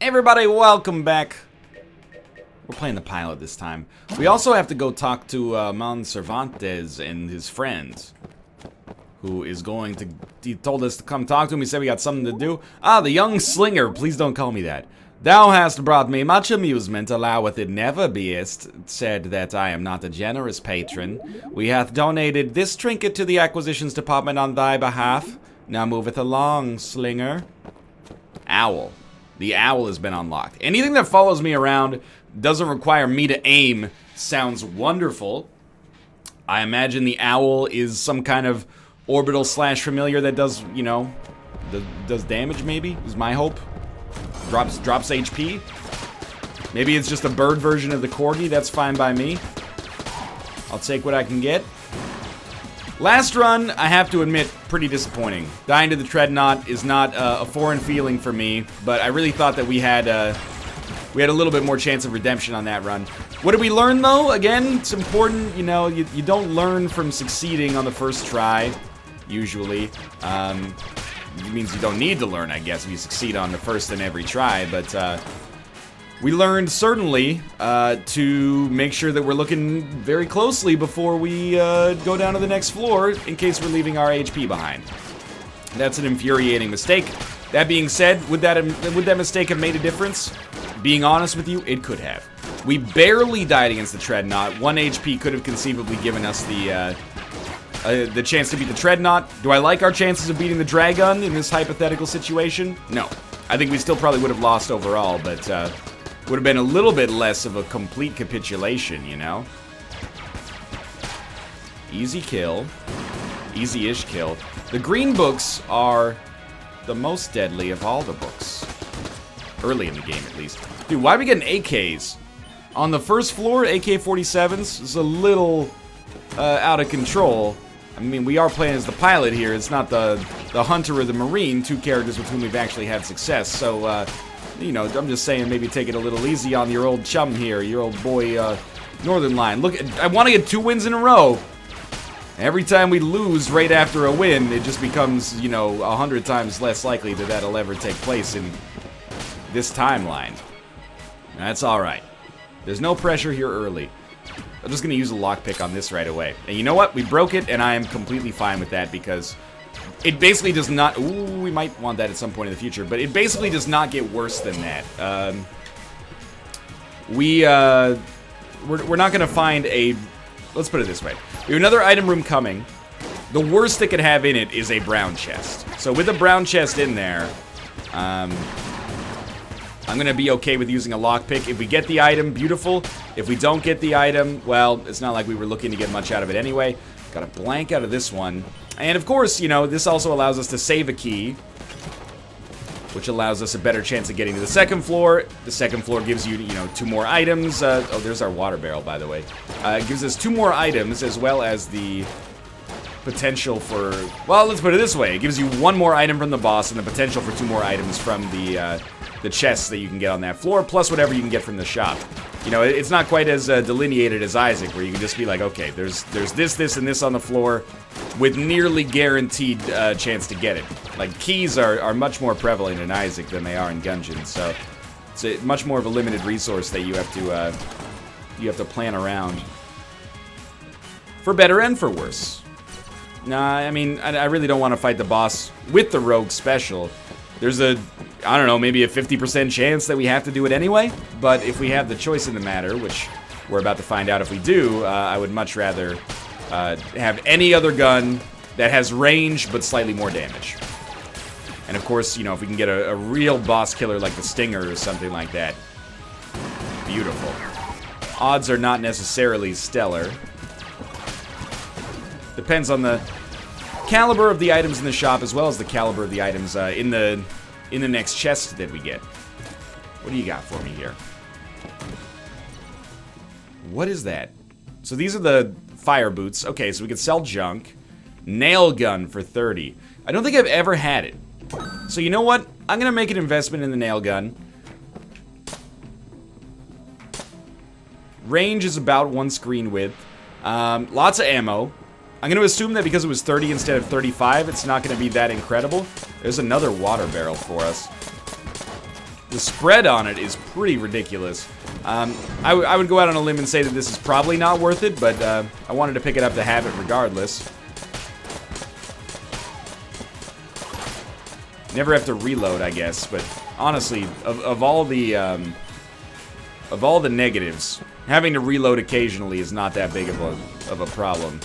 Everybody, welcome back. We're playing the pilot this time. We also have to go talk to Mon Cervantes and his friends, who is going to... He told us to come talk to him. He said we got something to do. Ah, the young slinger. Please don't call me that. Thou hast brought me much amusement, alloweth it never beest, said that I am not a generous patron. We hath donated this trinket to the acquisitions department on thy behalf. Now moveth along, slinger. Owl. The owl has been unlocked. Anything that follows me around doesn't require me to aim sounds wonderful. I imagine the owl is some kind of orbital slash familiar that does, you know, does damage maybe, is my hope. Drops HP. Maybe it's just a bird version of the corgi, that's fine by me. I'll take what I can get. Last run, I have to admit, pretty disappointing. Dying to the Dreadnought is not a foreign feeling for me, but I really thought that we had a little bit more chance of redemption on that run. What did we learn, though? Again, it's important, you know, you don't learn from succeeding on the first try, usually. It means you don't need to learn, I guess, if you succeed on the first and every try, but we learned, certainly, to make sure that we're looking very closely before we go down to the next floor, in case we're leaving our HP behind. That's an infuriating mistake. That being said, would that mistake have made a difference? Being honest with you, it could have. We barely died against the Dreadnought. 1 HP could have conceivably given us the chance to beat the Dreadnought. Do I like our chances of beating the Dragon in this hypothetical situation? No. I think we still probably would have lost overall, but would have been a little bit less of a complete capitulation, you know? Easy kill. Easy-ish kill. The green books are the most deadly of all the books. Early in the game, at least. Dude, why are we getting AKs? On the first floor, AK-47s is a little out of control. I mean, we are playing as the pilot here. It's not the hunter or the marine, two characters with whom we've actually had success. So, you know, I'm just saying maybe take it a little easy on your old chum here, your old boy, Northernlion. Look, I want to get 2 wins in a row. Every time we lose right after a win, it just becomes, you know, 100 times less likely that that'll ever take place in this timeline. That's alright. There's no pressure here early. I'm just going to use a lockpick on this right away. And you know what? We broke it, and I am completely fine with that because it basically does not... Ooh, we might want that at some point in the future, but it basically does not get worse than that. We're not going to find a... Let's put it this way. We have another item room coming. The worst it could have in it is a brown chest. So with a brown chest in there, I'm going to be okay with using a lockpick. If we get the item, beautiful. If we don't get the item, well, it's not like we were looking to get much out of it anyway. Got a blank out of this one. And of course, you know, this also allows us to save a key, which allows us a better chance of getting to the second floor. The second floor gives you, you know, 2 more items. Oh, there's our water barrel, by the way. It gives us 2 more items, as well as the potential for... Well, let's put it this way. It gives you 1 more item from the boss and the potential for 2 more items from the chests that you can get on that floor, plus whatever you can get from the shop. You know, it's not quite as delineated as Isaac, where you can just be like, okay, there's this, and this on the floor, with nearly guaranteed chance to get it. Like, keys are much more prevalent in Isaac than they are in Gungeon, so it's much more of a limited resource that you have to plan around. For better and for worse. Nah, I mean, I really don't want to fight the boss with the rogue special. There's a, I don't know, maybe a 50% chance that we have to do it anyway, but if we have the choice in the matter, which we're about to find out if we do, I would much rather have any other gun that has range but slightly more damage. And of course, you know, if we can get a real boss killer like the Stinger or something like that, beautiful. Odds are not necessarily stellar. Depends on the caliber of the items in the shop, as well as the caliber of the items in the next chest that we get. What do you got for me here? What is that? So these are the fire boots. Okay, so we could sell junk. Nail gun for 30. I don't think I've ever had it. So you know what? I'm gonna make an investment in the nail gun. Range is about 1 screen width. Lots of ammo. I'm going to assume that because it was 30 instead of 35, it's not going to be that incredible. There's another water barrel for us. the spread on it is pretty ridiculous. I would go out on a limb and say that this is probably not worth it, but I wanted to pick it up to have it regardless. Never have to reload, I guess, but honestly, of all the negatives, having to reload occasionally is not that big of a problem.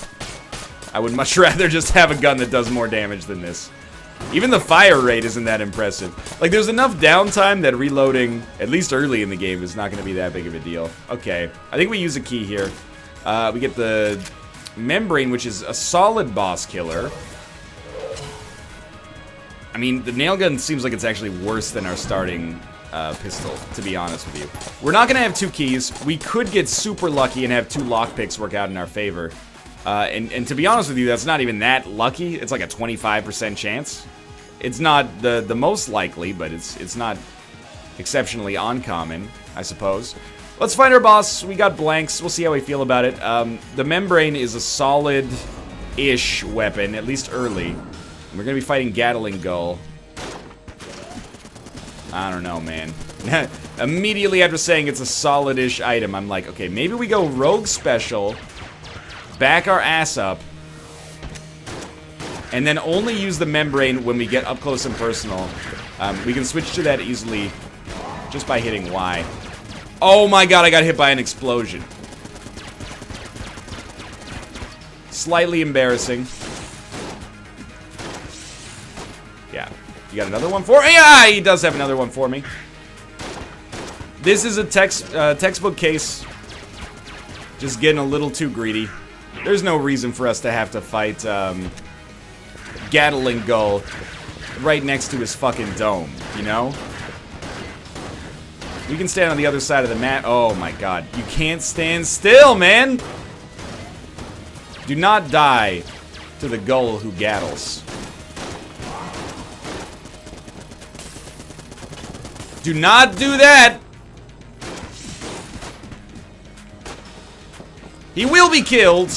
I would much rather just have a gun that does more damage than this. Even the fire rate isn't that impressive. Like, there's enough downtime that reloading, at least early in the game, is not going to be that big of a deal. Okay, I think we use a key here. We get the membrane, which is a solid boss killer. I mean, the nail gun seems like it's actually worse than our starting pistol, to be honest with you. We're not going to have 2 keys. We could get super lucky and have 2 lockpicks work out in our favor. And to be honest with you, that's not even that lucky. It's like a 25% chance. It's not the most likely, but it's not exceptionally uncommon, I suppose. Let's find our boss. We got blanks. We'll see how we feel about it. The membrane is a solid-ish weapon, at least early. And we're going to be fighting Gatling Gull. I don't know, man. Immediately after saying it's a solid-ish item, I'm like, okay, maybe we go Rogue Special, back our ass up, and then only use the membrane when we get up close and personal. We can switch to that easily just by hitting Y. Oh my god, I got hit by an explosion. Slightly embarrassing. Yeah. You got another one for me? Yeah, he does have another one for me. This is a textbook case. Just getting a little too greedy. There's no reason for us to have to fight Gatling Gull right next to his fucking dome, you know? We can stand on the other side of the map. Oh my god. You can't stand still, man! Do not die to the gull who gattles. Do not do that! He will be killed,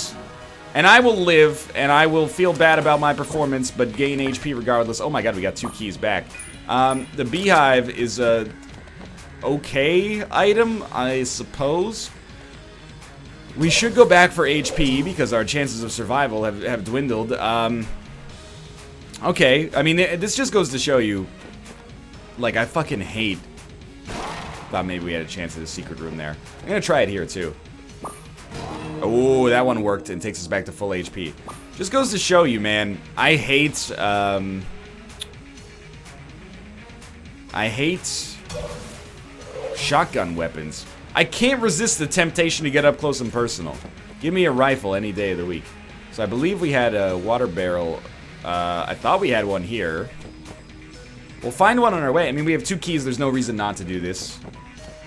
and I will live, and I will feel bad about my performance, but gain HP regardless. Oh my god, we got 2 keys back. The beehive is a okay item, I suppose. We should go back for HP, because our chances of survival have dwindled. Okay, I mean, this just goes to show you, like, I fucking hate... Thought maybe we had a chance at a secret room there. I'm gonna try it here, too. Oh, that one worked and takes us back to full HP. Just goes to show you, man. I hate shotgun weapons. I can't resist the temptation to get up close and personal. Give me a rifle any day of the week. So I believe we had a water barrel. I thought we had one here. We'll find one on our way. I mean, we have 2 keys. There's no reason not to do this.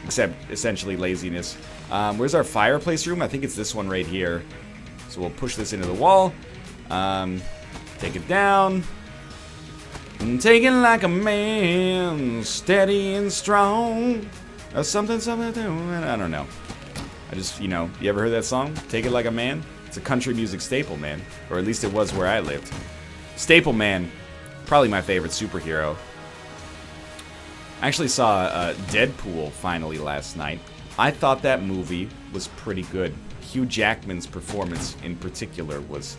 Except, essentially, laziness. Where's our fireplace room? I think it's this one right here. So we'll push this into the wall. Take it down. And take it like a man, steady and strong. Or something, I don't know. I just, you know, you ever heard that song? Take It Like a Man? It's a country music staple, man. Or at least it was where I lived. Staple Man. Probably my favorite superhero. I actually saw Deadpool finally last night. I thought that movie was pretty good. Hugh Jackman's performance in particular was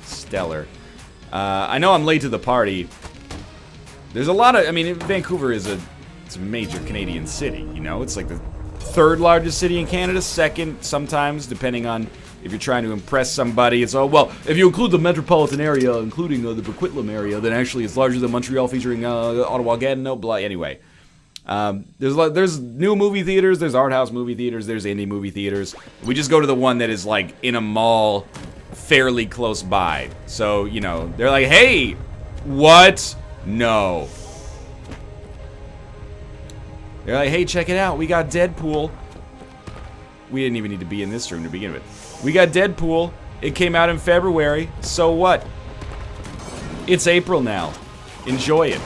stellar. I know I'm late to the party. There's a lot of, I mean, Vancouver is it's a major Canadian city, you know? It's like the 3rd largest city in Canada, 2nd sometimes, depending on if you're trying to impress somebody. It's, oh, well, if you include the metropolitan area, including the Burquitlam area, then actually it's larger than Montreal featuring Ottawa, Gatineau, blah, anyway. There's new movie theaters, there's art house movie theaters, there's indie movie theaters. We just go to the one that is like in a mall fairly close by. So, you know, they're like, hey, what? No. They're like, hey, check it out, we got Deadpool. We didn't even need to be in this room to begin with. We got Deadpool. It came out in February. So what? It's April now. Enjoy it.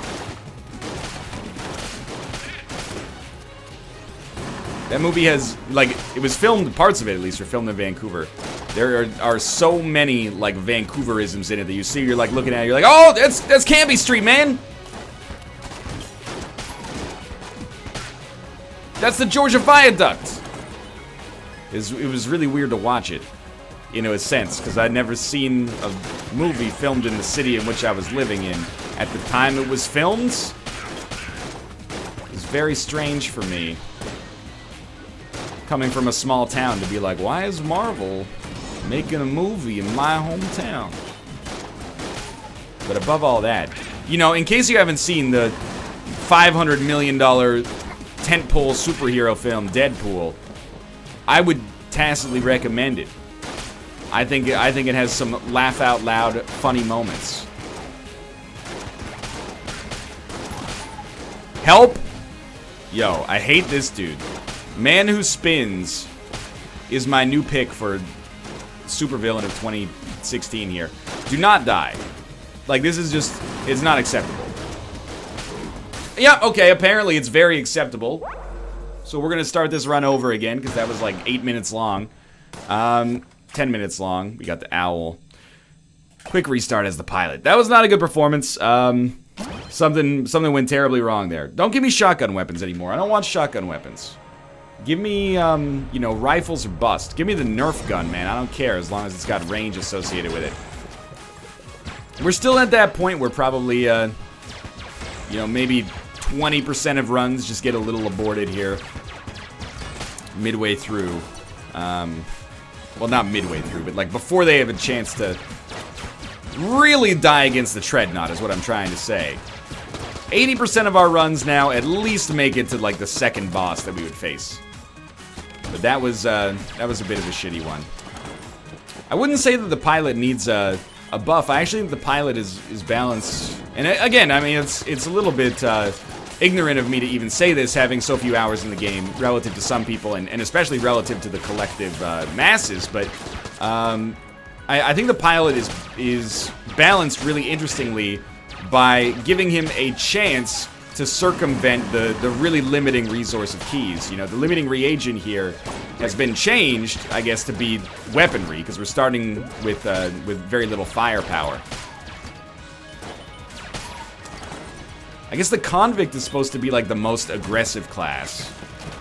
That movie has, like, it was filmed, parts of it at least, were filmed in Vancouver. There are so many, like, Vancouverisms in it that you see, you're, like, looking at it, you're like, oh, that's Cambie Street, man! That's the Georgia Viaduct! It was really weird to watch it, in a sense, because I'd never seen a movie filmed in the city in which I was living in. At the time it was filmed, it was very strange for me. Coming from a small town to be like, why is Marvel making a movie in my hometown? But above all that, you know, in case you haven't seen the $500 million tentpole superhero film Deadpool, I would tacitly recommend it. I think it has some laugh out loud funny moments. Help! Yo, I hate this dude. Man Who Spins is my new pick for supervillain of 2016 here. Do not die. Like, this is just, it's not acceptable. Yeah, okay, apparently it's very acceptable. So we're gonna start this run over again, because that was like 8 minutes long. 10 minutes long. We got the owl. Quick restart as the pilot. That was not a good performance. Something went terribly wrong there. Don't give me shotgun weapons anymore. I don't want shotgun weapons. Give me, you know, rifles or bust. Give me the Nerf gun, man. I don't care as long as it's got range associated with it. We're still at that point where probably, you know, maybe 20% of runs just get a little aborted here. Midway through. Well, not midway through, but like before they have a chance to really die against the Treadnought is what I'm trying to say. 80% of our runs now at least make it to like the second boss that we would face. But that was a bit of a shitty one. I wouldn't say that the pilot needs a buff. I actually think the pilot is balanced. And again, I mean, it's a little bit ignorant of me to even say this, having so few hours in the game relative to some people, and especially relative to the collective masses. But I think the pilot is balanced really interestingly by giving him a chance to circumvent the really limiting resource of keys. You know, the limiting reagent here has been changed, I guess, to be weaponry, because we're starting with very little firepower. I guess the convict is supposed to be like the most aggressive class.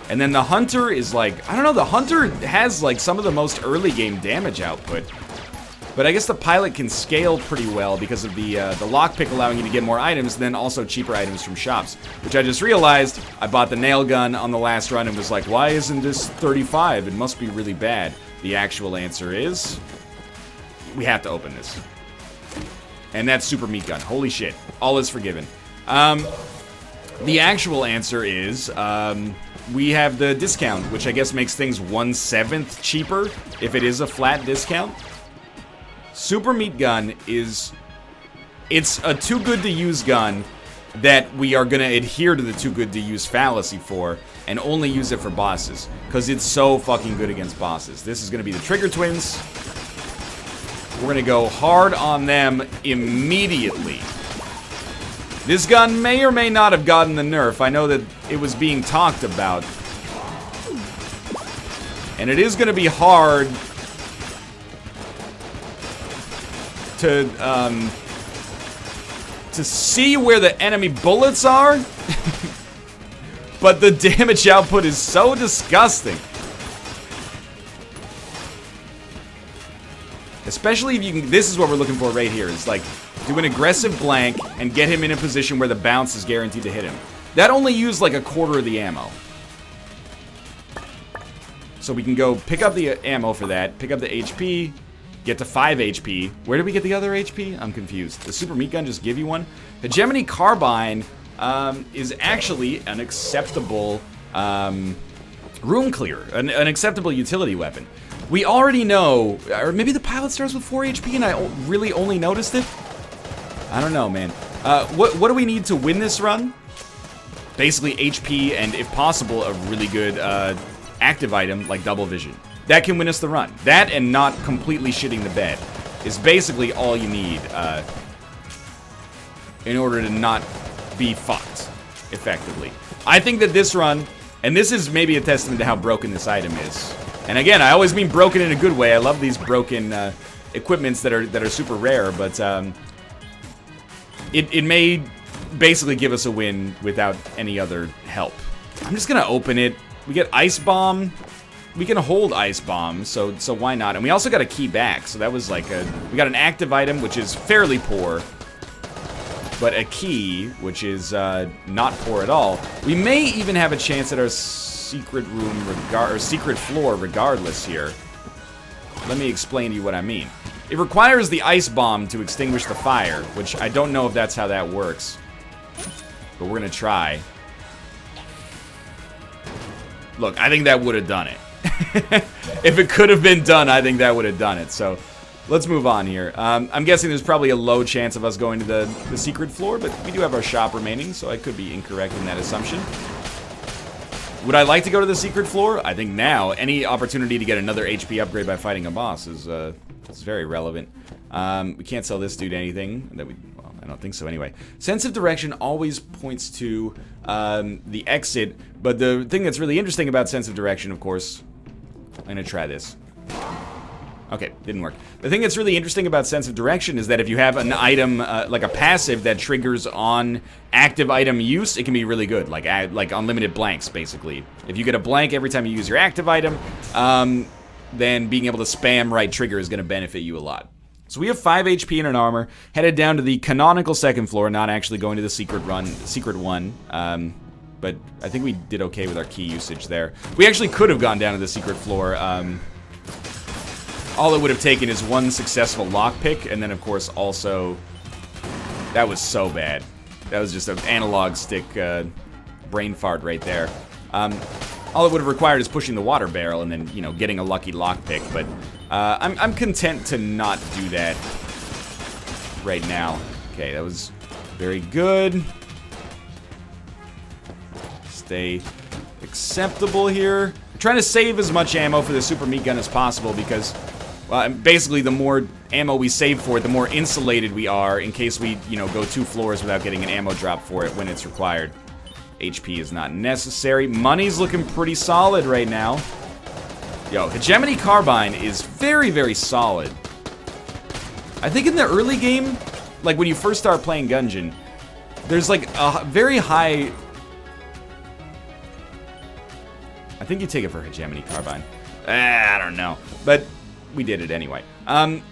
And then the hunter is like, I don't know, the hunter has like some of the most early game damage output. But I guess the pilot can scale pretty well because of the lockpick allowing you to get more items, and then also cheaper items from shops. Which I just realized, I bought the nail gun on the last run and was like, why isn't this 35? It must be really bad. The actual answer is, we have to open this. And that's Super Meat Gun. Holy shit. All is forgiven. The actual answer is, we have the discount, which I guess makes things 1/7 cheaper if it is a flat discount. Super Meat Gun it's a too good to use gun that we are gonna adhere to the too good to use fallacy for and only use it for bosses, because it's so fucking good against bosses. This is gonna be the Trigger Twins. We're gonna go hard on them immediately. This gun may or may not have gotten the nerf. I know that it was being talked about. And it is gonna be hard to see where the enemy bullets are. But the damage output is so disgusting. Especially if you can, this is what we're looking for right here. It's like, do an aggressive blank and get him in a position where the bounce is guaranteed to hit him. That only used like a quarter of the ammo. So we can go pick up the ammo for that, pick up the HP, get to 5 HP. Where did we get the other HP? I'm confused. The Super Meat Gun just give you one? Hegemony Carbine is actually an acceptable room clear, an acceptable utility weapon. We already know, or maybe the pilot starts with 4 HP and I really only noticed it? I don't know, man. What do we need to win this run? Basically HP and, if possible, a really good active item like Double Vision. That can win us the run. That and not completely shitting the bed is basically all you need in order to not be fucked, effectively. I think that this run, and this is maybe a testament to how broken this item is. And again, I always mean broken in a good way. I love these broken equipments that are super rare, but it may basically give us a win without any other help. I'm just gonna open it. We get Ice Bomb. We can hold Ice Bomb, so why not? And we also got a key back, so that was like we got an active item, which is fairly poor. But a key, which is not poor at all. We may even have a chance at our secret room, or secret floor regardless here. Let me explain to you what I mean. It requires the Ice Bomb to extinguish the fire, which I don't know if that's how that works. But we're gonna try. Look, I think that would have done it. If it could have been done, I think that would have done it. So, let's move on here. I'm guessing there's probably a low chance of us going to the secret floor, but we do have our shop remaining, so I could be incorrect in that assumption. Would I like to go to the secret floor? I think now, any opportunity to get another HP upgrade by fighting a boss is very relevant. We can't sell this dude anything. Well, I don't think so anyway. Sense of direction always points to the exit, but the thing that's really interesting about sense of direction, of course... I'm gonna try this. Okay, didn't work. The thing that's really interesting about sense of direction is that if you have an item, like a passive that triggers on active item use, it can be really good. Like unlimited blanks, basically. If you get a blank every time you use your active item, then being able to spam right trigger is gonna benefit you a lot. So we have 5 HP in an armor, headed down to the canonical second floor, not actually going to the secret one. But I think we did okay with our key usage there. We actually could have gone down to the secret floor. All it would have taken is one successful lockpick, and then of course also... That was so bad. That was just an analog stick brain fart right there. All it would have required is pushing the water barrel and then, you know, getting a lucky lockpick. But I'm content to not do that right now. Okay, that was very good. Stay acceptable here. I'm trying to save as much ammo for the super meat gun as possible because, well, basically the more ammo we save for it, the more insulated we are in case we, you know, go 2 floors without getting an ammo drop for it when it's required. HP is not necessary. Money's looking pretty solid right now. Yo, Hegemony Carbine is very, very solid. I think in the early game, like when you first start playing Gungeon, there's like a very high... I think you take it for Hegemony Carbine. I don't know. But we did it anyway.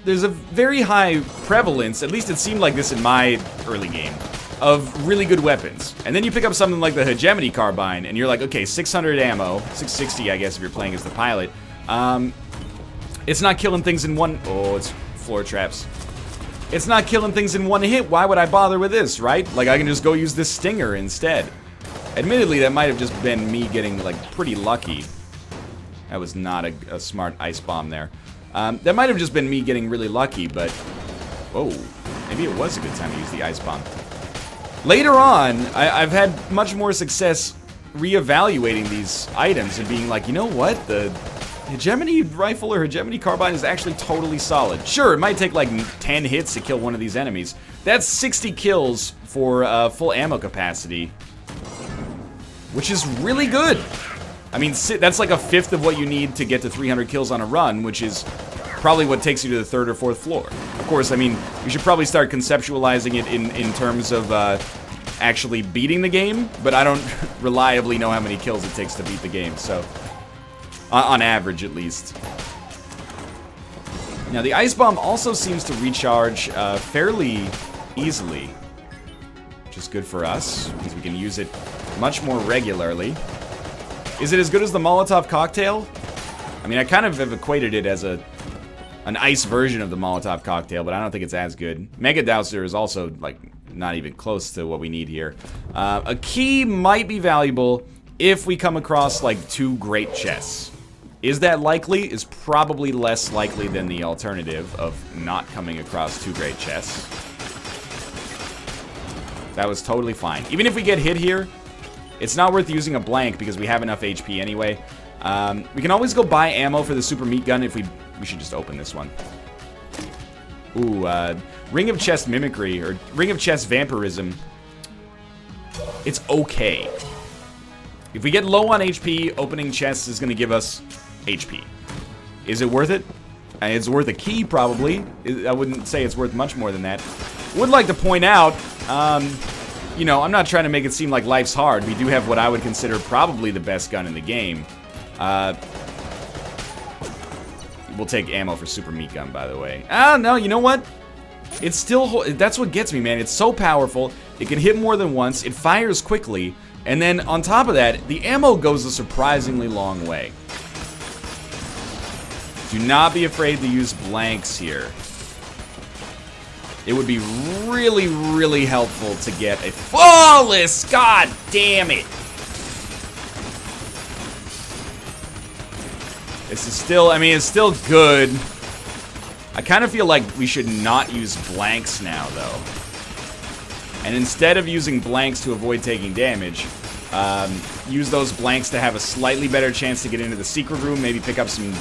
There's a very high prevalence, at least it seemed like this in my early game, of really good weapons. And then you pick up something like the Hegemony Carbine, and you're like, okay, 600 ammo, 660 I guess if you're playing as the pilot. It's not killing things in one... Oh, it's floor traps. It's not killing things in one hit. Why would I bother with this, right? Like, I can just go use this stinger instead. Admittedly, that might have just been me getting, like, pretty lucky. That was not a smart ice bomb there. That might have just been me getting really lucky, but... Whoa. Maybe it was a good time to use the ice bomb. Later on, I've had much more success reevaluating these items and being like, you know what? The Hegemony Rifle or Hegemony Carbine is actually totally solid. Sure, it might take, like, 10 hits to kill one of these enemies. That's 60 kills for full ammo capacity. Which is really good. I mean, that's like a fifth of what you need to get to 300 kills on a run, which is probably what takes you to the 3rd or 4th floor. Of course, I mean, you should probably start conceptualizing it in terms of actually beating the game, but I don't reliably know how many kills it takes to beat the game, so... on average, at least. Now, the Ice Bomb also seems to recharge fairly easily, which is good for us, because we can use it much more regularly. Is it as good as the Molotov Cocktail? I mean, I kind of have equated it as an ice version of the Molotov Cocktail, but I don't think it's as good. Mega Dowser is also, like, not even close to what we need here. A key might be valuable if we come across, like, 2 great chests. Is that likely? Is probably less likely than the alternative of not coming across 2 great chests. That was totally fine. Even if we get hit here, it's not worth using a blank because we have enough HP anyway. We can always go buy ammo for the super meat gun if we should just open this one. Ooh, Ring of Chest Mimicry, or Ring of Chest Vampirism. It's okay. If we get low on HP, opening chests is going to give us HP. Is it worth it? It's worth a key, probably. I wouldn't say it's worth much more than that. Would like to point out, you know, I'm not trying to make it seem like life's hard. We do have what I would consider probably the best gun in the game. We'll take ammo for super meat gun, by the way. Ah, no, you know what? It's still, that's what gets me, man. It's so powerful. It can hit more than once. It fires quickly. And then on top of that, the ammo goes a surprisingly long way. Do not be afraid to use blanks here. It would be really, really helpful to get a flawless, god damn it. This is still, I mean, it's still good. I kind of feel like we should not use blanks now, though. And instead of using blanks to avoid taking damage, use those blanks to have a slightly better chance to get into the secret room, maybe pick up some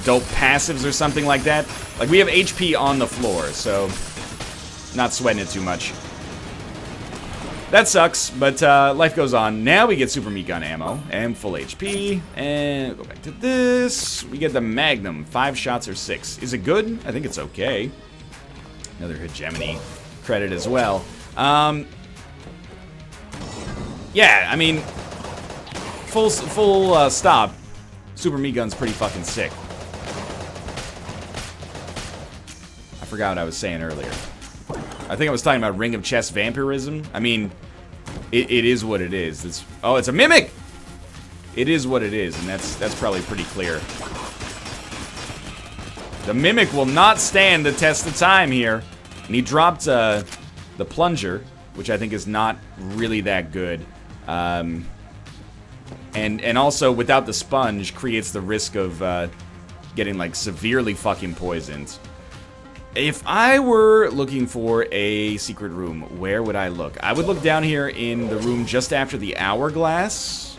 dope passives or something like that. Like, we have HP on the floor, so not sweating it too much. That sucks, but life goes on. Now we get super meat gun ammo and full HP. And go back to this. We get the Magnum. 5 shots or 6. Is it good? I think it's okay. Another hegemony credit as well. Yeah, I mean, full stop. Super meat gun's pretty fucking sick. I forgot what I was saying earlier. I think I was talking about Ring of Chess vampirism. I mean, it is what it is. Oh, it's a mimic! It is what it is, and that's probably pretty clear. The mimic will not stand the test of time here. And he dropped the plunger, which I think is not really that good. And also, without the sponge, creates the risk of getting, like, severely fucking poisoned. If I were looking for a secret room, where would I look? I would look down here in the room just after the hourglass.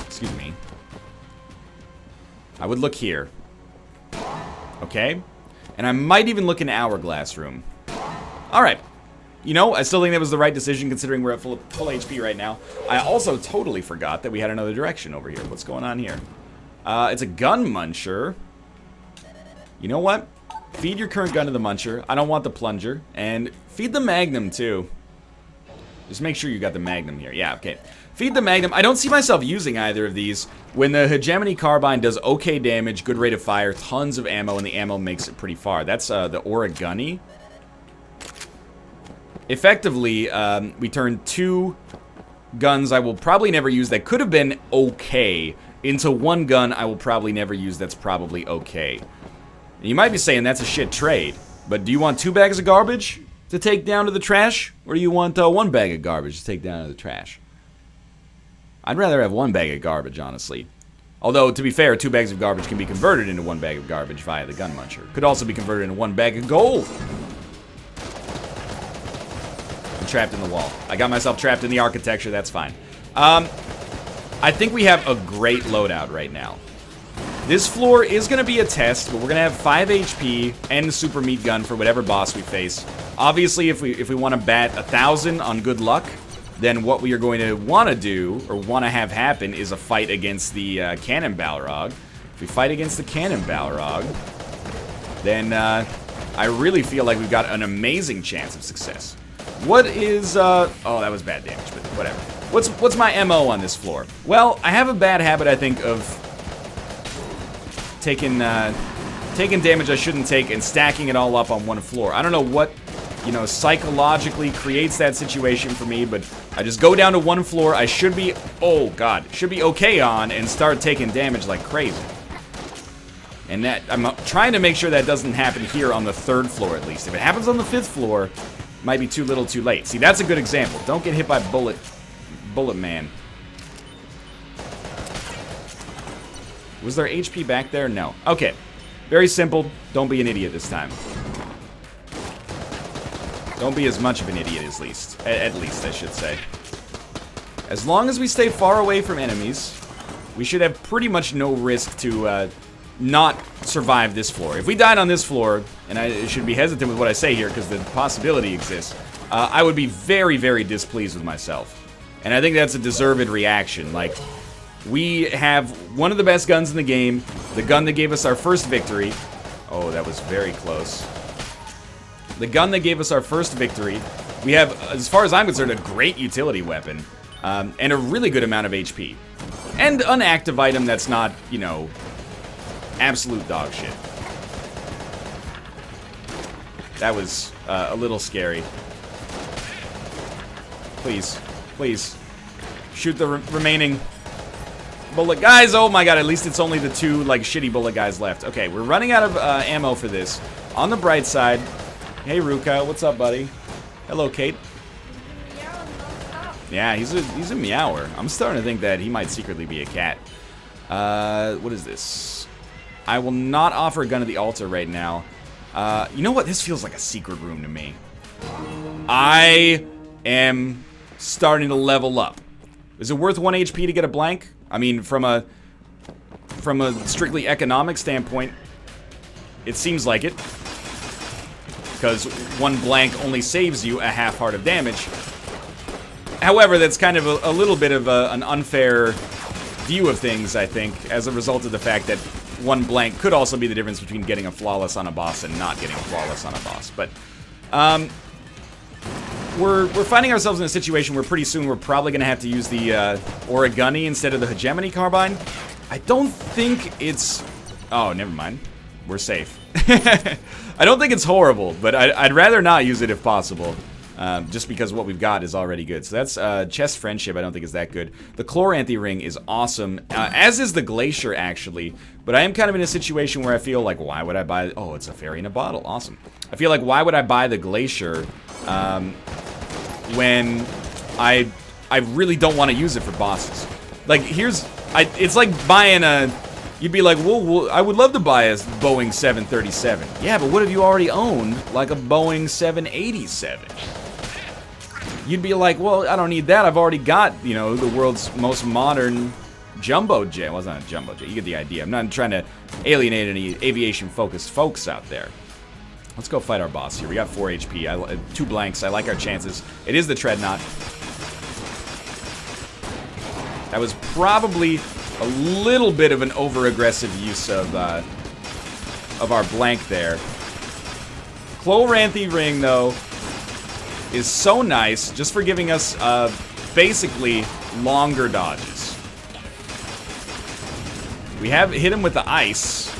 Excuse me. I would look here. Okay? And I might even look in hourglass room. Alright. You know, I still think that was the right decision considering we're at full HP right now. I also totally forgot that we had another direction over here. What's going on here? It's a gun muncher. You know what? Feed your current gun to the muncher. I don't want the plunger. And feed the magnum, too. Just make sure you got the magnum here. Yeah, okay. Feed the magnum. I don't see myself using either of these. When the hegemony carbine does okay damage, good rate of fire, tons of ammo, and the ammo makes it pretty far. That's the origami. Effectively, we turned 2 guns I will probably never use that could have been okay into 1 gun I will probably never use that's probably okay. You might be saying that's a shit trade, but do you want 2 bags of garbage to take down to the trash, or do you want 1 bag of garbage to take down to the trash? I'd rather have 1 bag of garbage, honestly. Although, to be fair, 2 bags of garbage can be converted into 1 bag of garbage via the gun muncher. Could also be converted into 1 bag of gold. I'm trapped in the wall. I got myself trapped in the architecture, that's fine. I think we have a great loadout right now. This floor is going to be a test, but we're going to have 5 HP and super meat gun for whatever boss we face. Obviously, if we want to bat 1,000 on good luck, then what we are going to want to do, or want to have happen, is a fight against the Cannon Balrog. If we fight against the Cannon Balrog, then I really feel like we've got an amazing chance of success. What is, oh, that was bad damage, but whatever. What's my MO on this floor? Well, I have a bad habit, I think, of taking damage I shouldn't take and stacking it all up on one floor. I don't know what, you know, psychologically creates that situation for me, but I just go down to 1 floor I should be, oh god, should be okay on and start taking damage like crazy. And that, I'm trying to make sure that doesn't happen here on the 3rd floor at least. If it happens on the 5th floor, it might be too little too late. See, that's a good example. Don't get hit by Bullet Man. Was there HP back there? No. Okay. Very simple. Don't be an idiot this time. Don't be as much of an idiot at least. At least, I should say. As long as we stay far away from enemies, we should have pretty much no risk to not survive this floor. If we died on this floor, and I should be hesitant with what I say here because the possibility exists, I would be very, very displeased with myself. And I think that's a deserved reaction. Like, we have one of the best guns in the game, the gun that gave us our first victory. Oh, that was very close. The gun that gave us our first victory, We have, as far as I'm concerned, a great utility weapon. And a really good amount of HP. And an active item that's not, you know, absolute dog shit. That was a little scary. Please, please. Shoot the remaining bullet guys. Oh my god, at least it's only the 2, like, shitty bullet guys left. Okay, we're running out of ammo for this. On the bright side, hey Ruka, what's up, buddy? Hello, Kate. Yeah, he's a meower. I'm starting to think that he might secretly be a cat. What is this? I will not offer a gun at the altar right now. You know what? This feels like a secret room to me. I am starting to level up. Is it worth 1 HP to get a blank? I mean, from a strictly economic standpoint, it seems like it. Because 1 blank only saves you a half heart of damage. However, that's kind of a little bit of an unfair view of things, I think, as a result of the fact that 1 blank could also be the difference between getting a flawless on a boss and not getting a flawless on a boss. But we're finding ourselves in a situation where pretty soon we're probably going to have to use the Origami instead of the Hegemony Carbine. I don't think it's... Oh, never mind. We're safe. I don't think it's horrible, but I'd rather not use it if possible. Just because what we've got is already good. So that's Chest Friendship, I don't think is that good. The Chloranthy Ring is awesome, as is the Glacier, actually. But I am kind of in a situation where I feel like, why would I buy... Oh, it's a fairy in a bottle. Awesome. I feel like, why would I buy the Glacier when I really don't want to use it for bosses? Like, it's like buying a... You'd be like, well, I would love to buy a Boeing 737. Yeah, but what if you already own, like, a Boeing 787? You'd be like, well, I don't need that. I've already got, you know, the world's most modern jumbo jet. Well, it's not a jumbo jet. You get the idea. I'm not trying to alienate any aviation-focused folks out there. Let's go fight our boss here. We got 4 HP. 2 blanks. I like our chances. It is the Treadnought. That was probably a little bit of an over-aggressive use of our blank there. Chloranthy Ring, though, is so nice just for giving us basically longer dodges. We have hit him with the ice.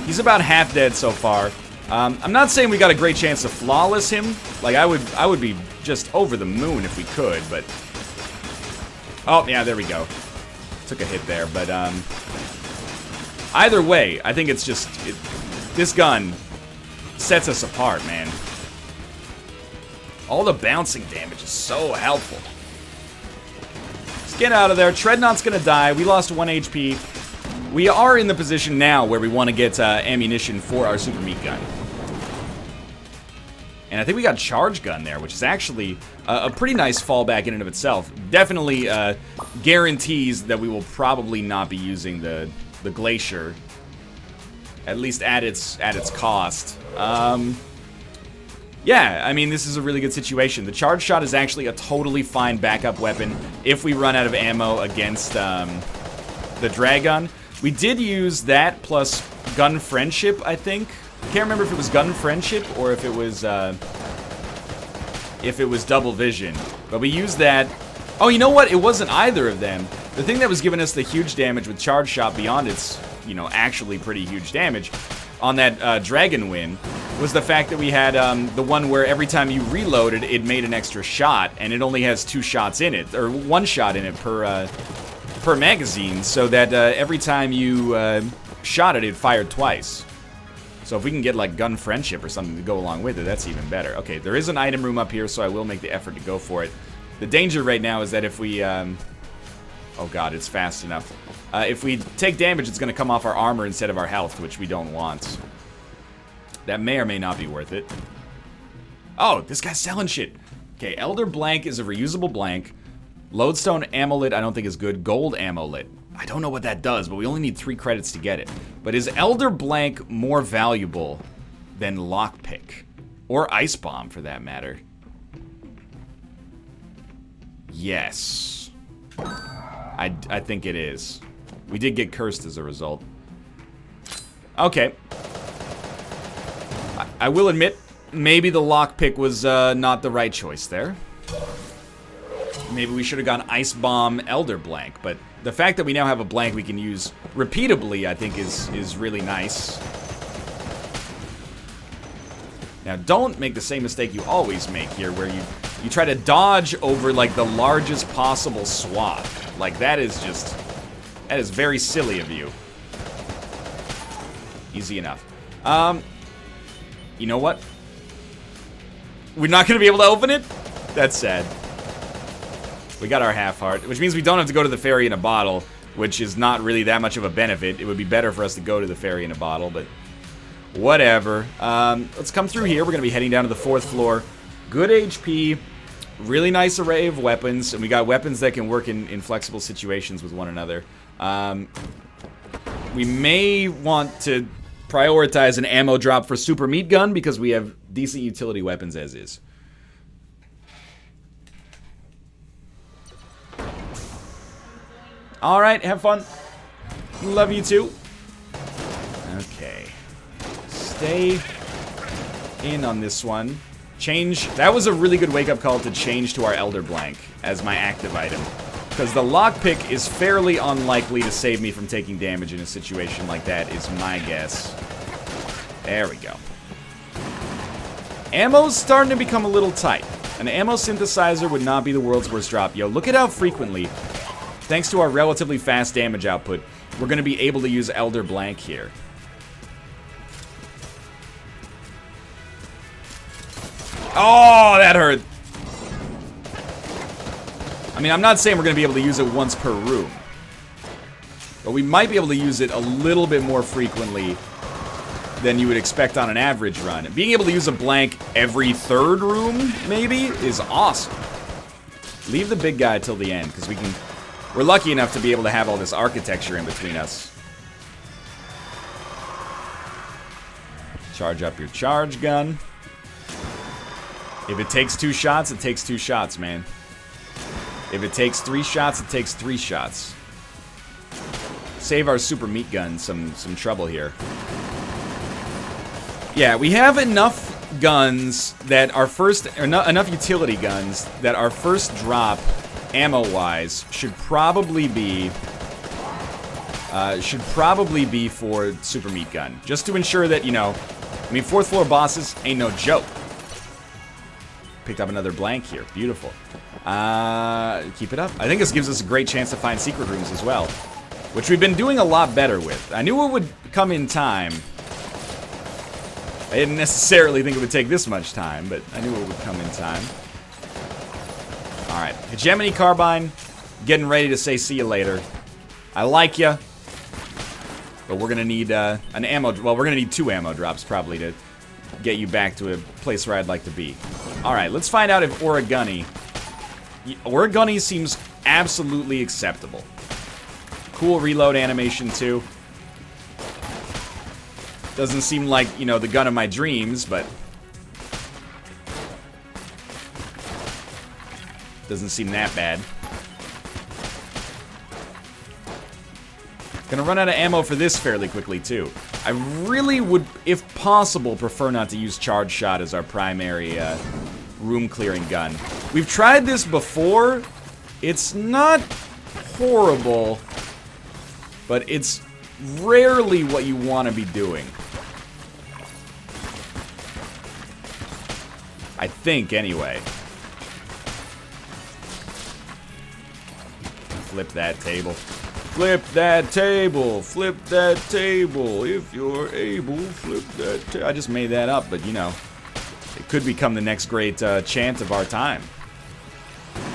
He's about half dead so far. I'm not saying we got a great chance to flawless him. Like, I would be just over the moon if we could, but... Oh, yeah, there we go. Took a hit there, but either way, I think it's just... this gun sets us apart, man. All the bouncing damage is so helpful. Let's get out of there. Treadnought's gonna die. We lost 1 HP. We are in the position now where we want to get ammunition for our super meat gun. And I think we got charge gun there, which is actually a pretty nice fallback in and of itself. Definitely guarantees that we will probably not be using the Glacier, at least at its cost. Yeah, I mean, this is a really good situation. The charge shot is actually a totally fine backup weapon if we run out of ammo against the Dragon. We did use that plus Gun Friendship, I think. Can't remember if it was Gun Friendship or if it was Double Vision. But we used that. Oh, you know what? It wasn't either of them. The thing that was giving us the huge damage with Charge Shot beyond its, you know, actually pretty huge damage on that Dragon Win was the fact that we had the one where every time you reloaded, it made an extra shot, and it only has 2 shots in it, or 1 shot in it per magazine, so that every time you shot it, it fired twice. So if we can get like Gun Friendship or something to go along with it, that's even better. Okay, there is an item room up here, so I will make the effort to go for it. The danger right now is that if we, oh god, it's fast enough. If we take damage, it's going to come off our armor instead of our health, which we don't want. That may or may not be worth it. Oh, this guy's selling shit. Okay, Elder Blank is a reusable blank. Lodestone Amulet I don't think is good. Gold Amulet. I don't know what that does, but we only need 3 credits to get it. But is Elder Blank more valuable than Lockpick? Or Ice Bomb, for that matter? Yes. I think it is. We did get cursed as a result. Okay. I will admit, maybe the lockpick was not the right choice there. Maybe we should have gone Ice Bomb Elder Blank, but the fact that we now have a blank we can use repeatably, I think, is really nice. Now, don't make the same mistake you always make here, where you try to dodge over, like, the largest possible swath. Like, that is very silly of you. Easy enough. You know what? We're not going to be able to open it? That's sad. We got our half heart, which means we don't have to go to the fairy in a bottle, which is not really that much of a benefit. It would be better for us to go to the fairy in a bottle, but whatever. Let's come through here. We're going to be heading down to the 4th floor. Good HP, really nice array of weapons, and we got weapons that can work in flexible situations with one another. We may want to prioritize an ammo drop for Super Meat Gun because we have decent utility weapons as is. Alright, have fun. Love you too. Okay. Stay in on this one. Change. That was a really good wake-up call to change to our Elder Blank as my active item. Because the lockpick is fairly unlikely to save me from taking damage in a situation like that, is my guess. There we go. Ammo's starting to become a little tight. An ammo synthesizer would not be the world's worst drop. Yo, look at how frequently, thanks to our relatively fast damage output, we're going to be able to use Elder Blank here. Oh, that hurt. I mean, I'm not saying we're going to be able to use it once per room. But we might be able to use it a little bit more frequently than you would expect on an average run. Being able to use a blank every 3rd room, maybe, is awesome. Leave the big guy till the end, because we're lucky enough to be able to have all this architecture in between us. Charge up your charge gun. If it takes 2 shots, it takes 2 shots, man. If it takes 3 shots, it takes 3 shots. Save our Super Meat Gun some trouble here. Yeah, we have enough guns that our first, or enough utility guns that our first drop, ammo-wise, should probably be for Super Meat Gun, just to ensure that, you know, I mean, 4th floor bosses ain't no joke. Picked up another blank here, beautiful. Keep it up. I think this gives us a great chance to find secret rooms as well, which we've been doing a lot better with. I knew it would come in time. I didn't necessarily think it would take this much time, but I knew it would come in time. Alright, Hegemony Carbine, getting ready to say see you later. I like ya, but we're gonna need an ammo, well, we're gonna need 2 ammo drops probably to get you back to a place where I'd like to be. Alright, let's find out if Origami seems absolutely acceptable. Cool reload animation too. Doesn't seem like, you know, the gun of my dreams, but doesn't seem that bad. Gonna run out of ammo for this fairly quickly, too. I really would, if possible, prefer not to use Charge Shot as our primary room-clearing gun. We've tried this before. It's not horrible, but it's rarely what you want to be doing. I think, anyway. Flip that table. Flip that table. Flip that table. If you're able, flip that table. I just made that up, but you know, it could become the next great chant of our time.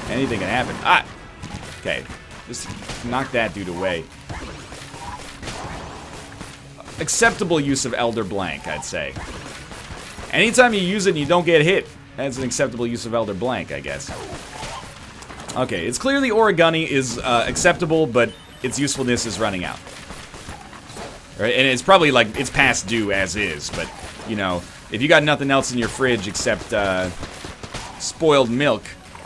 Anything can happen. Ah! Okay. Just knock that dude away. Acceptable use of Elder Blank, I'd say. Anytime you use it and you don't get hit, that's an acceptable use of Elder Blank, I guess. Okay, it's clearly Origami is acceptable, but its usefulness is running out. Right? And it's probably like, it's past due as is, but, you know, if you got nothing else in your fridge except spoiled milk,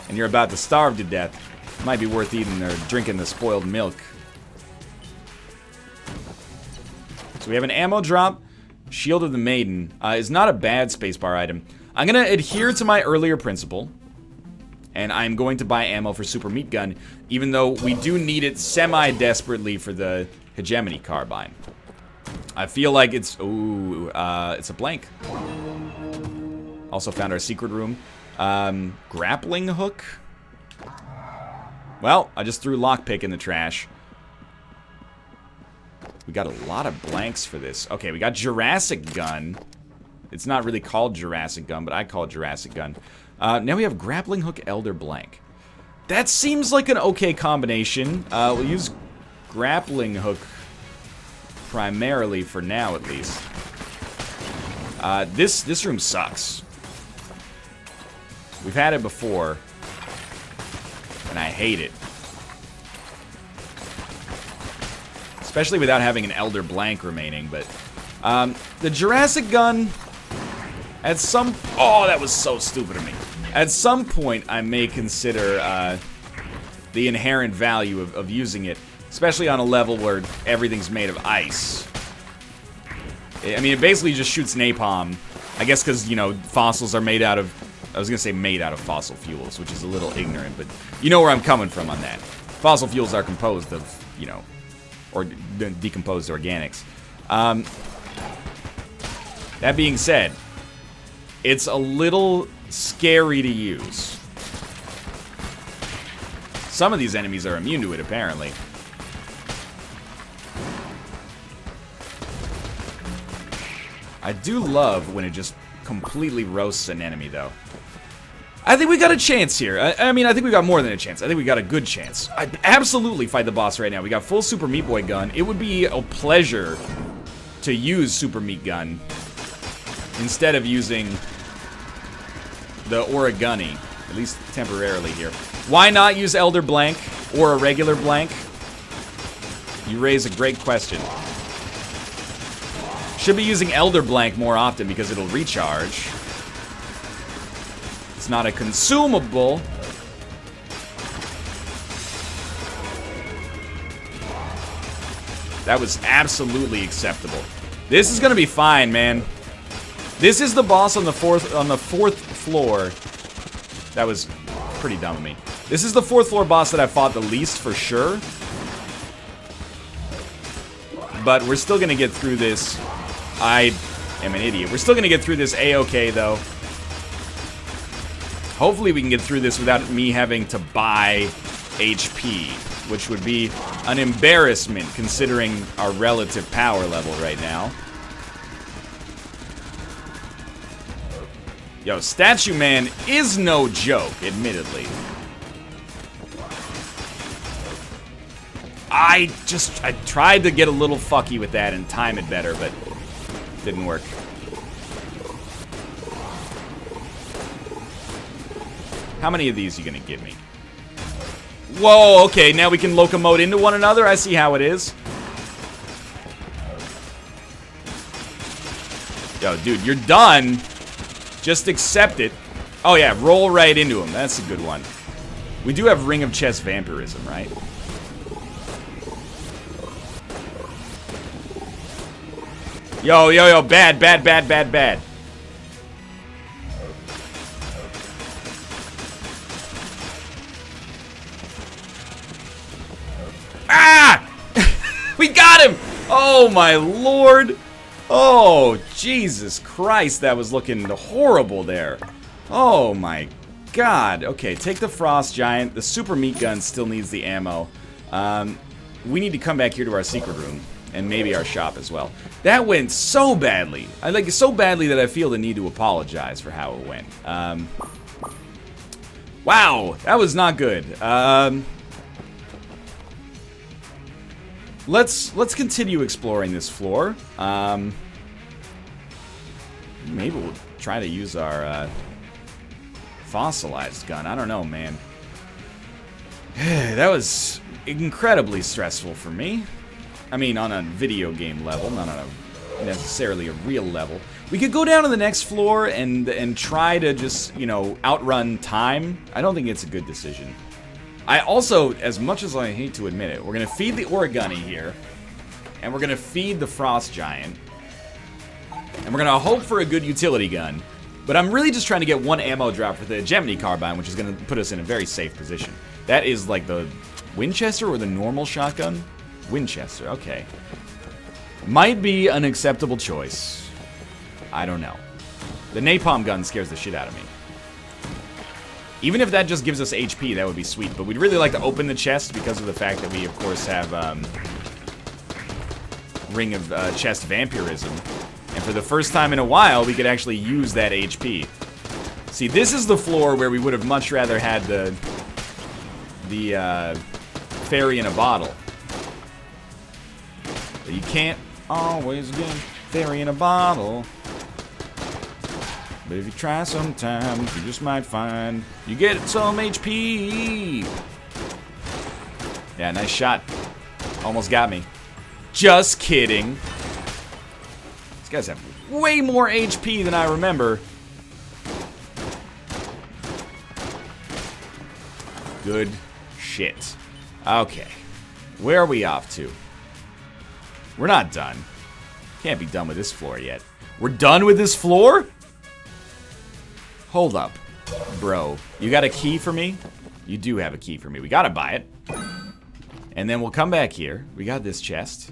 and you're about to starve to death, it might be worth eating or drinking the spoiled milk. So we have an ammo drop. Shield of the Maiden is not a bad spacebar item. I'm going to adhere to my earlier principle. And I'm going to buy ammo for Super Meat Gun, even though we do need it semi-desperately for the Hegemony Carbine. I feel like it's... Ooh, it's a blank. Also found our secret room. Grappling hook? Well, I just threw lockpick in the trash. We got a lot of blanks for this. Okay, we got Jurassic Gun. It's not really called Jurassic Gun, but I call it Jurassic Gun. Now we have grappling hook, elder blank. That seems like an okay combination. We'll use grappling hook primarily for now, at least. This room sucks. We've had it before, and I hate it. Especially without having an elder blank remaining, but the Jurassic Gun, at some... Oh, that was so stupid of me. At some point, I may consider the inherent value of using it, especially on a level where everything's made of ice. I mean, it basically just shoots napalm. I guess because, you know, fossils are made out of... I was going to say made out of fossil fuels, which is a little ignorant, but you know where I'm coming from on that. Fossil fuels are composed of, you know, or decomposed organics. That being said, it's a little scary to use. Some of these enemies are immune to it, apparently. I do love when it just completely roasts an enemy, though. I think we got a chance here. I mean, I think we got more than a chance. I think we got a good chance. I'd absolutely fight the boss right now. We got full Super Meat Boy gun. It would be a pleasure to use Super Meat Gun instead of using the Origami, at least temporarily here. Why not use Elder Blank or a regular blank? You raise a great question. Should be using Elder Blank more often because it'll recharge. It's not a consumable. That was absolutely acceptable. This is gonna be fine, man. This is the boss on the fourth floor. That was pretty dumb of me. This is the fourth floor boss that I fought the least for sure. But we're still gonna get through this. I am an idiot. We're still gonna get through this A-okay, though. Hopefully we can get through this without me having to buy HP, which would be an embarrassment considering our relative power level right now. Yo, Statue Man is no joke, admittedly. I tried to get a little fucky with that and time it better, but didn't work. How many of these are you gonna give me? Whoa, okay, now we can locomote into one another. I see how it is. Yo, dude, you're done. Just accept it. Oh yeah, roll right into him. That's a good one. We do have Ring of Chest Vampirism, right? Yo, yo, yo, bad, bad, bad, bad, bad. Ah! We got him! Oh my lord! Oh, Jesus Christ, that was looking horrible there. Oh my god. Okay, take the Frost Giant. The Super Meat Gun still needs the ammo. We need to come back here to our secret room. And maybe our shop as well. That went so badly. I like it so badly that I feel the need to apologize for how it went. Wow, that was not good. Let's continue exploring this floor. Maybe we'll try to use our fossilized gun. I don't know, man. That was incredibly stressful for me. I mean, on a video game level, not on a necessarily a real level. We could go down to the next floor and try to just, you know, outrun time. I don't think it's a good decision. I also, as much as I hate to admit it, we're gonna feed the Origami here, and we're gonna feed the Frost Giant, and we're gonna hope for a good utility gun. But I'm really just trying to get one ammo drop for the Hegemony Carbine, which is going to put us in a very safe position. That is like the Winchester or the normal shotgun? Winchester, okay. Might be an acceptable choice. I don't know. The napalm gun scares the shit out of me. Even if that just gives us HP, that would be sweet. But we'd really like to open the chest because of the fact that we, of course, have Ring of Chest Vampirism. And for the first time in a while, we could actually use that HP. See, this is the floor where we would have much rather had the fairy in a bottle. But you can't always get fairy in a bottle. But if you try sometimes, you just might find you get some HP. Yeah, nice shot. Almost got me. Just kidding. These guys have way more HP than I remember. Good shit. Okay. Where are we off to? We're not done. Can't be done with this floor yet. We're done with this floor? Hold up. Bro, you got a key for me? You do have a key for me. We gotta buy it. And then we'll come back here. We got this chest.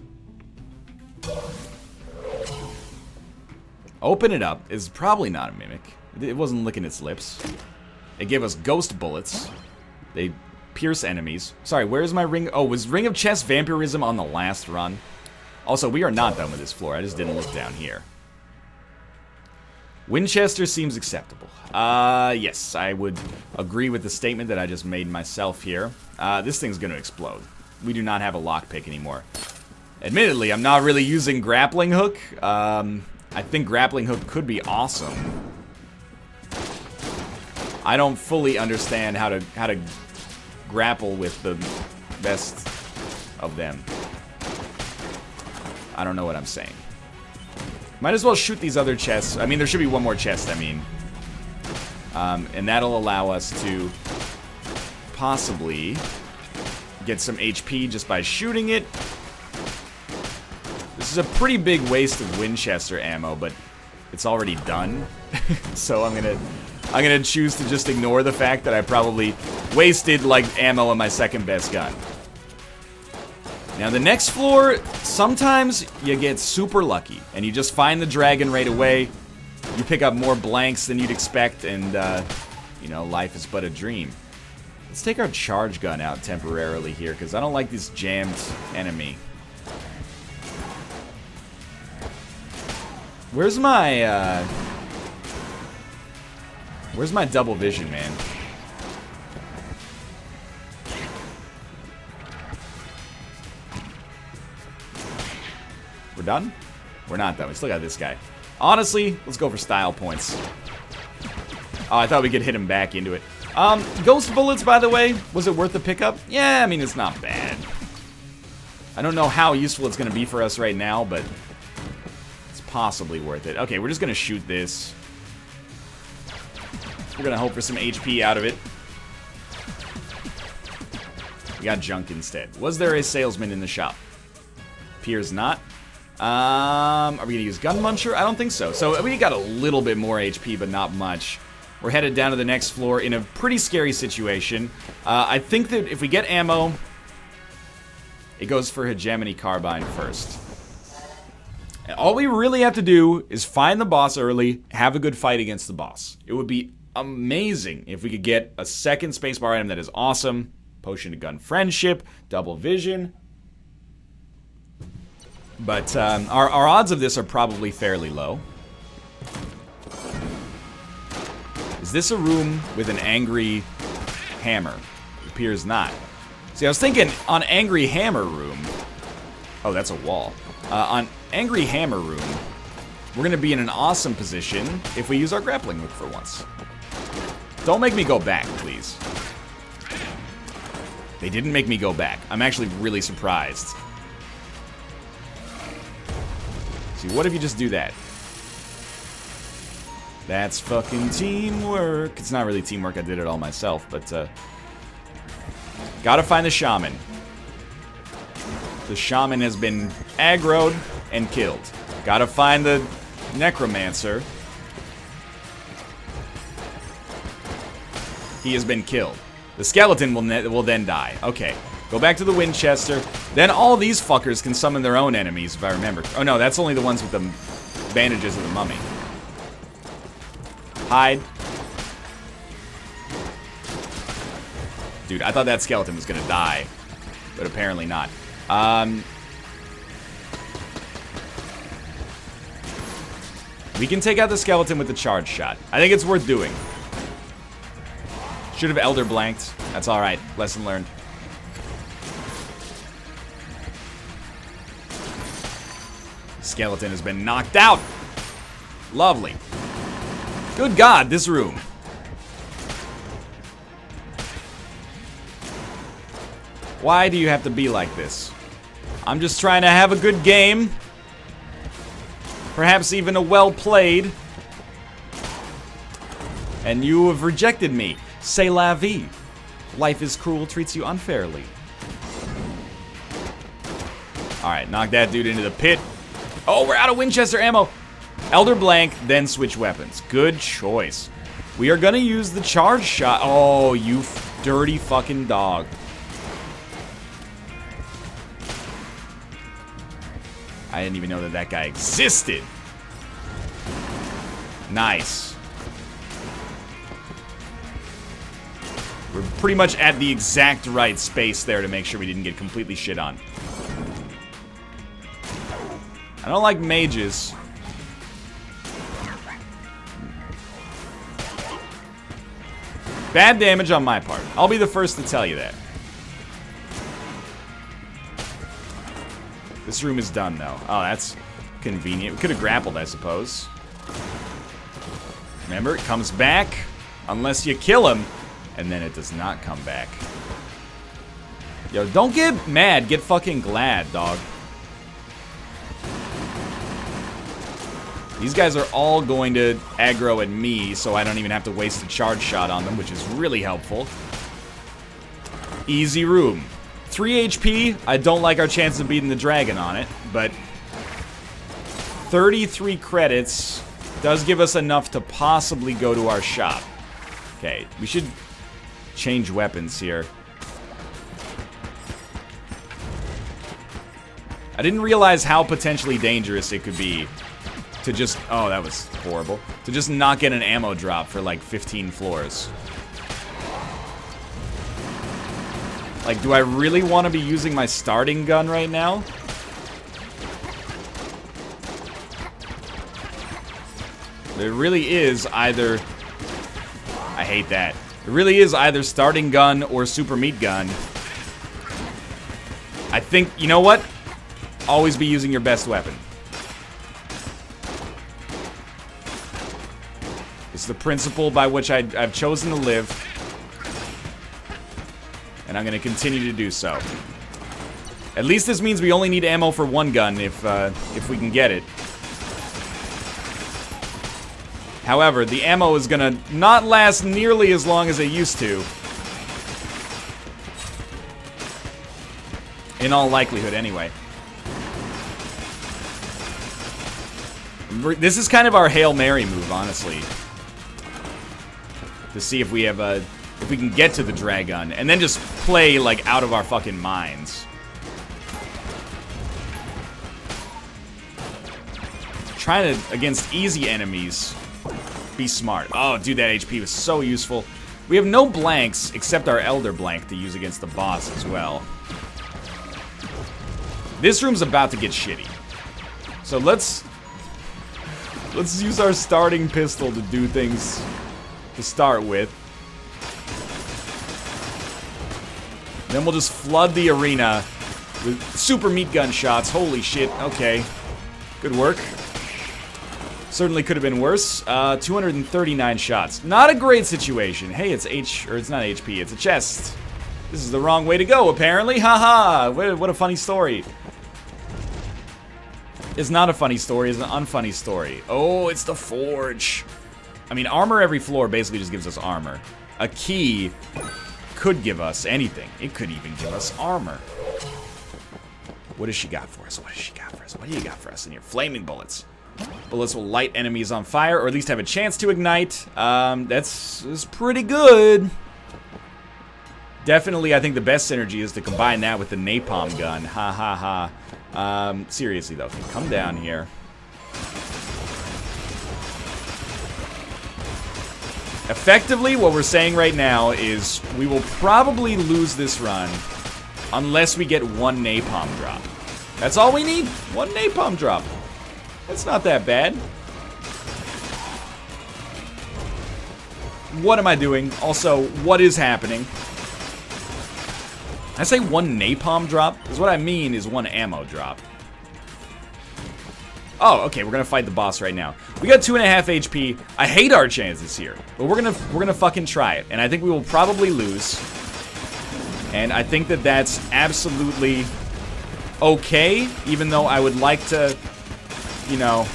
Open it up. Is probably not a mimic. It wasn't licking its lips. It gave us ghost bullets. They pierce enemies. Sorry, where's my ring? Oh, was Ring of Chest Vampirism on the last run? Also, we are not done with this floor. I just didn't look down here. Winchester seems acceptable. Yes, I would agree with the statement that I just made myself here. This thing's gonna explode. We do not have a lockpick anymore. Admittedly, I'm not really using grappling hook. I think grappling hook could be awesome. I don't fully understand how to grapple with the best of them. I don't know what I'm saying. Might as well shoot these other chests. I mean, there should be one more chest, I mean. And that'll allow us to possibly get some HP just by shooting it. This is a pretty big waste of Winchester ammo, but it's already done. So I'm gonna choose to just ignore the fact that I probably wasted like ammo on my second best gun. Now the next floor, sometimes you get super lucky and you just find the dragon right away. You pick up more blanks than you'd expect, and you know, life is but a dream. Let's take our charge gun out temporarily here, because I don't like this jammed enemy. Where's my double vision, man? We're done? We're not done. We still got this guy. Honestly, let's go for style points. Oh, I thought we could hit him back into it. Ghost bullets, by the way, was it worth the pickup? Yeah, I mean, it's not bad. I don't know how useful it's going to be for us right now, but it's possibly worth it. Okay, we're just going to shoot this. We're going to hope for some HP out of it. We got junk instead. Was there a salesman in the shop? Appears not. Are we gonna use Gun Muncher? I don't think so. So we got a little bit more HP, but not much. We're headed down to the next floor in a pretty scary situation. I think that if we get ammo, it goes for Hegemony Carbine first. And all we really have to do is find the boss early, have a good fight against the boss. It would be amazing if we could get a second spacebar item that is awesome. Potion to Gun Friendship, Double Vision. But our odds of this are probably fairly low. Is this a room with an angry hammer? It appears not. See, I was thinking on Angry Hammer Room... Oh, that's a wall. On Angry Hammer Room, we're going to be in an awesome position if we use our grappling hook for once. Don't make me go back, please. They didn't make me go back. I'm actually really surprised. See, what if you just do that? That's fucking teamwork. It's not really teamwork, I did it all myself, but gotta find the shaman. The shaman has been aggroed and killed. Gotta find the necromancer. he has been killed. The skeleton will then die. Okay. Go back to the Winchester. Then all these fuckers can summon their own enemies, if I remember. Oh no, that's only the ones with the bandages of the mummy. Hide. Dude, I thought that skeleton was gonna die. But apparently not. We can take out the skeleton with the charge shot. I think it's worth doing. Should have Elder blanked. That's alright. Lesson learned. Skeleton has been knocked out. Lovely. Good God, this room. Why do you have to be like this? I'm just trying to have a good game. Perhaps even a well-played. And you have rejected me. C'est la vie. Life is cruel, treats you unfairly. Alright, knock that dude into the pit. Oh, we're out of Winchester ammo. Elder blank, then switch weapons. Good choice. We are gonna use the charge shot. Oh, you dirty fucking dog. I didn't even know that that guy existed. Nice. We're pretty much at the exact right space there to make sure we didn't get completely shit on. I don't like mages. Bad damage on my part. I'll be the first to tell you that. This room is done, though. Oh, that's convenient. We could have grappled, I suppose. Remember, it comes back unless you kill him, and then it does not come back. Yo, don't get mad. Get fucking glad, dog. These guys are all going to aggro at me, so I don't even have to waste a charge shot on them, which is really helpful. Easy room. 3 HP, I don't like our chance of beating the dragon on it, but 33 credits does give us enough to possibly go to our shop. Okay, we should change weapons here. I didn't realize how potentially dangerous it could be to just, oh, that was horrible, to just not get an ammo drop for like 15 floors. Like, do I really want to be using my starting gun right now? There really is either... I hate that. It really is either starting gun or super meat gun. I think, you know what? Always be using your best weapon. It's the principle by which I've chosen to live. And I'm going to continue to do so. At least this means we only need ammo for one gun if we can get it. However, the ammo is going to not last nearly as long as it used to. In all likelihood, anyway. This is kind of our Hail Mary move, honestly. To see if we have if we can get to the dragon, and then just play like out of our fucking minds. Trying to, against easy enemies, be smart. Oh, dude, that HP was so useful. We have no blanks except our Elder blank to use against the boss as well. This room's about to get shitty. So let's use our starting pistol to do things to start with. Then we'll just flood the arena with super meat gun shots. Holy shit, okay. Good work. Certainly could have been worse. 239 shots. Not a great situation. Hey, it's it's not HP, it's a chest. This is the wrong way to go, apparently. Haha, what a funny story. It's not a funny story, it's an unfunny story. Oh, it's the forge. I mean, armor every floor basically just gives us armor. A key could give us anything. It could even give us armor. What does she got for us? What does she got for us? What do you got for us in your flaming bullets? Bullets will light enemies on fire, or at least have a chance to ignite. That's pretty good. Definitely, I think the best synergy is to combine that with the napalm gun. Ha ha ha. Seriously though, come down here. Effectively, what we're saying right now is we will probably lose this run unless we get one napalm drop. That's all we need. One napalm drop. That's not that bad. What am I doing? Also, what is happening? I say one napalm drop, because what I mean is one ammo drop. Oh, okay, we're gonna fight the boss right now. We got 2.5 HP. I hate our chances here, but we're gonna fucking try it, and I think we will probably lose. And I think that that's absolutely okay, even though I would like to, you know,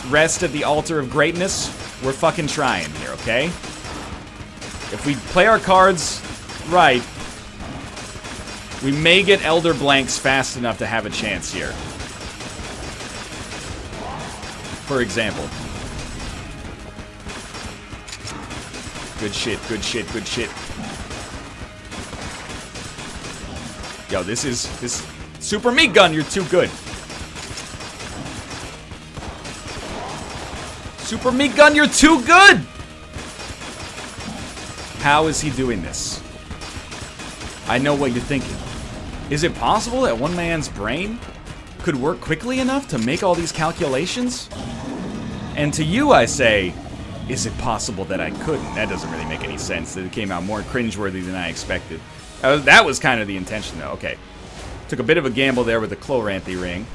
rest at the altar of greatness. We're fucking trying here, okay? If we play our cards right, we may get Elder Blanks fast enough to have a chance here. For example. Good shit, good shit, good shit. Yo, this Super Meat Gun, you're too good. Super Meat Gun, you're too good! How is he doing this? I know what you're thinking. Is it possible that one man's brain could work quickly enough to make all these calculations? And to you I say, is it possible that I couldn't? That doesn't really make any sense. It came out more cringeworthy than I expected. That was kind of the intention though. Okay. Took a bit of a gamble there with the Chloranthy ring.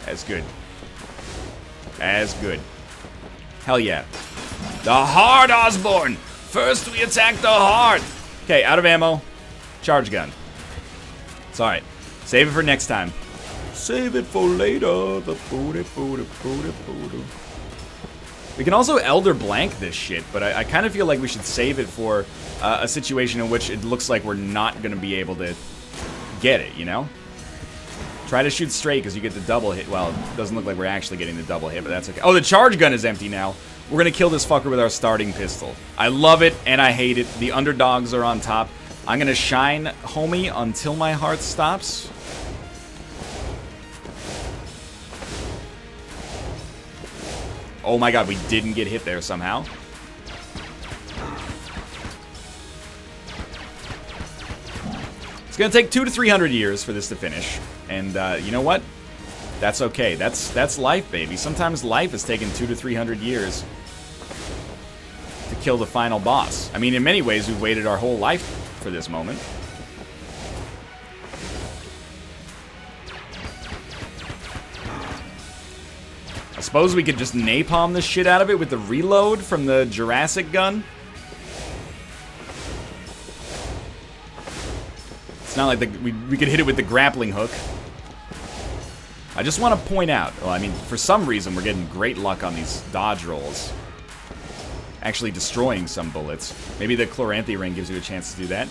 As good. As good. Hell yeah. The Heart, Osborne! First we attack the Heart! Okay, out of ammo. Charge gun. It's alright. Save it for next time. Save it for later. The booty, booty, booty, booty. We can also Elder Blank this shit, but I kind of feel like we should save it for a situation in which it looks like we're not going to be able to get it, you know? Try to shoot straight because you get the double hit. Well, it doesn't look like we're actually getting the double hit, but that's okay. Oh, the charge gun is empty now. We're going to kill this fucker with our starting pistol. I love it and I hate it. The underdogs are on top. I'm going to shine homie until my heart stops. Oh my god, we didn't get hit there somehow. It's gonna take 200 to 300 years for this to finish. And you know what? That's okay. That's life, baby. Sometimes life has taken 200 to 300 years to kill the final boss. I mean, in many ways, we've waited our whole life for this moment. I suppose we could just napalm the shit out of it with the reload from the Jurassic gun. It's not like we could hit it with the grappling hook. I just want to point out, well, I mean, for some reason we're getting great luck on these dodge rolls. Actually destroying some bullets. Maybe the Chloranthy ring gives you a chance to do that.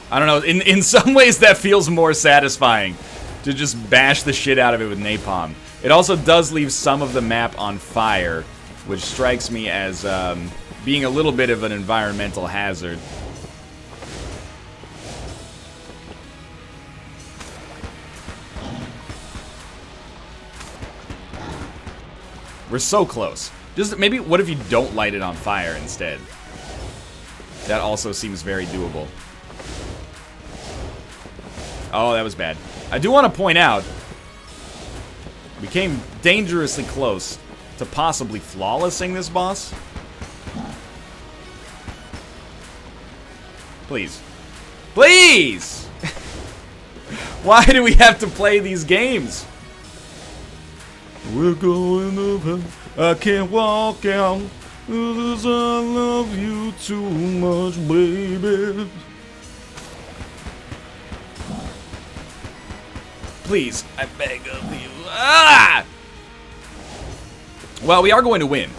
I don't know, in some ways that feels more satisfying. To just bash the shit out of it with napalm. It also does leave some of the map on fire, which strikes me as being a little bit of an environmental hazard. We're so close. Just maybe, what if you don't light it on fire instead? That also seems very doable. Oh, that was bad. I do want to point out, we came dangerously close to possibly flawlessing this boss. Please. Please! Why do we have to play these games? We're going over, I can't walk out, 'cause I love you too much, baby. Please, I beg of you. Ah! Well, we are going to win.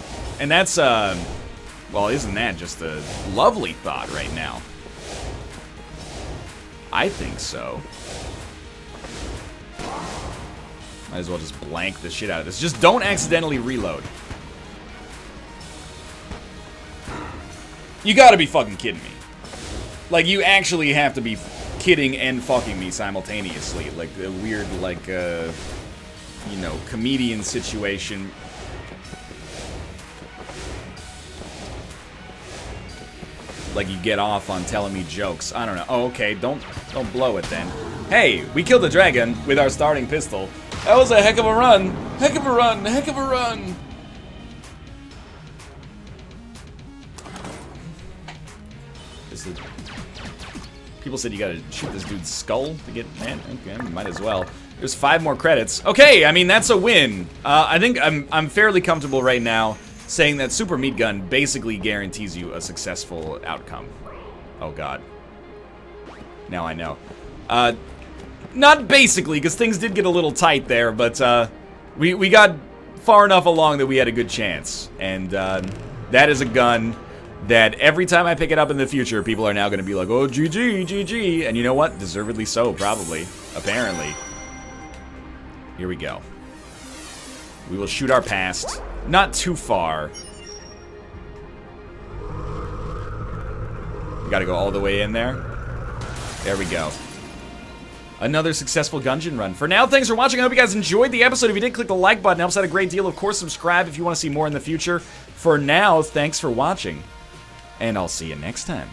And that's, well, isn't that just a lovely thought right now? I think so. Might as well just blank the shit out of this. Just don't accidentally reload. You gotta be fucking kidding me. Like, you actually have to be kidding and fucking me simultaneously. Like, a weird, like, you know, comedian situation. Like, you get off on telling me jokes. I don't know. Oh, okay, don't blow it then. Hey, we killed the dragon with our starting pistol. That was a heck of a run. Heck of a run. Heck of a run. This is... People said you gotta shoot this dude's skull to get... Man, okay, might as well. There's 5 more credits. Okay, I mean, that's a win. I think I'm fairly comfortable right now saying that Super Meat Gun basically guarantees you a successful outcome. Oh, God. Now I know. Not basically, because things did get a little tight there, but we got far enough along that we had a good chance. And that is a gun that every time I pick it up in the future, people are now going to be like, oh, GG, GG. And you know what? Deservedly so, probably. Apparently. Here we go. We will shoot our past. Not too far. We gotta go all the way in there. There we go. Another successful Gungeon run. For now, thanks for watching. I hope you guys enjoyed the episode. If you did, click the like button. It helps out a great deal. Of course, subscribe if you want to see more in the future. For now, thanks for watching. And I'll see you next time.